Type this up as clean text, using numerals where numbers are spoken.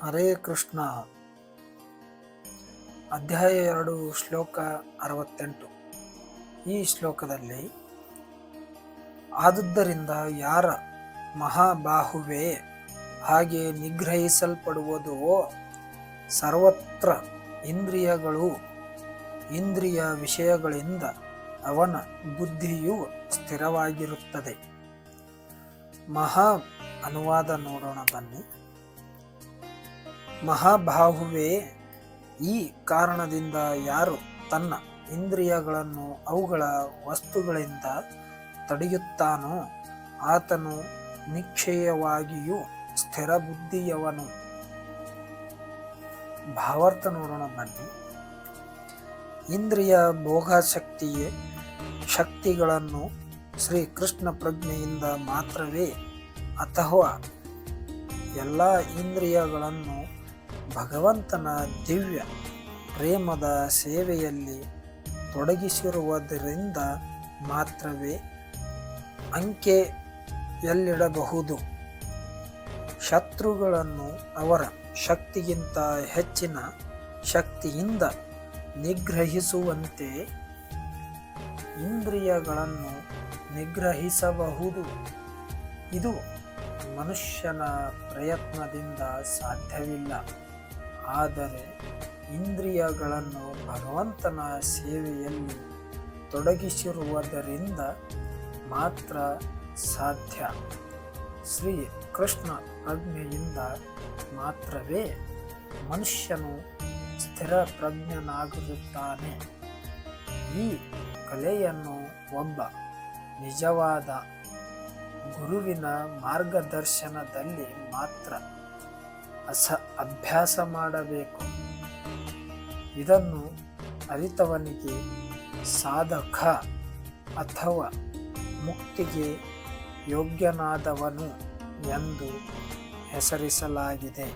ಹರೇ ಕೃಷ್ಣ. ಅಧ್ಯಾಯ 2 ಶ್ಲೋಕ 68. ಈ ಶ್ಲೋಕದಲ್ಲಿ ಆದುದರಿಂದ ಯಾರ ಮಹಾಬಾಹುವೇ ಹಾಗೆ ನಿಗ್ರಹಿಸಲ್ಪಡುವುದೋ ಸರ್ವತ್ರ ಇಂದ್ರಿಯ ವಿಷಯಗಳಿಂದ ಅವನ ಬುದ್ಧಿಯು ಸ್ಥಿರವಾಗಿರುತ್ತದೆ. ಮಹಾ ಅನುವಾದ ನೋಡೋಣ ಬನ್ನಿ. ಮಹಾಬಾಹುವೇ, ಈ ಕಾರಣದಿಂದ ಯಾರು ತನ್ನ ಇಂದ್ರಿಯಗಳನ್ನು ಅವುಗಳ ವಸ್ತುಗಳಿಂದ ತಡೆಯುತ್ತಾನೋ ಆತನು ನಿಶ್ಚಯವಾಗಿಯೂ ಸ್ಥಿರ ಬುದ್ಧಿಯವನು. ಭಾವಾರ್ಥ ನೋಡೋಣ ಬನ್ನಿ. ಇಂದ್ರಿಯ ಭೋಗಾಸಕ್ತಿಯೇ ಶಕ್ತಿಗಳನ್ನು ಶ್ರೀಕೃಷ್ಣ ಪ್ರಜ್ಞೆಯಿಂದ ಮಾತ್ರವೇ ಅಥವಾ ಎಲ್ಲ ಇಂದ್ರಿಯಗಳನ್ನು ಭಗವಂತನ ದಿವ್ಯ ಪ್ರೇಮದ ಸೇವೆಯಲ್ಲಿ ತೊಡಗಿಸಿರುವುದರಿಂದ ಮಾತ್ರವೇ ಅಂಕೆಯಲ್ಲಿಡಬಹುದು. ಶತ್ರುಗಳನ್ನು ಅವರ ಶಕ್ತಿಗಿಂತ ಹೆಚ್ಚಿನ ಶಕ್ತಿಯಿಂದ ನಿಗ್ರಹಿಸುವಂತೆ ಇಂದ್ರಿಯಗಳನ್ನು ನಿಗ್ರಹಿಸಬಹುದು. ಇದು ಮನುಷ್ಯನ ಪ್ರಯತ್ನದಿಂದ ಸಾಧ್ಯವಿಲ್ಲ. ಆದರೆ ಇಂದ್ರಿಯಗಳನ್ನು ಭಗವಂತನ ಸೇವೆಯಲ್ಲಿ ತೊಡಗಿಸಿರುವುದರಿಂದ ಮಾತ್ರ ಸಾಧ್ಯ. ಶ್ರೀ ಕೃಷ್ಣ ಪ್ರಜ್ಞೆಯಿಂದ ಮಾತ್ರವೇ ಮನುಷ್ಯನು ಸ್ಥಿರ ಪ್ರಜ್ಞನಾಗಿರುತ್ತಾನೆ. ಈ ಕಲೆಯನ್ನು ಒಬ್ಬ ನಿಜವಾದ ಗುರುವಿನ ಮಾರ್ಗದರ್ಶನದಲ್ಲಿ ಮಾತ್ರ ಅಭ್ಯಾಸ ಮಾಡಬೇಕು. ಇದನ್ನು ಅರಿತವನಿಗೆ ಸಾಧಕ ಅಥವಾ ಮುಕ್ತಿಗೆ ಯೋಗ್ಯನಾದವನು ಎಂದು ಹೆಸರಿಸಲಾಗಿದೆ.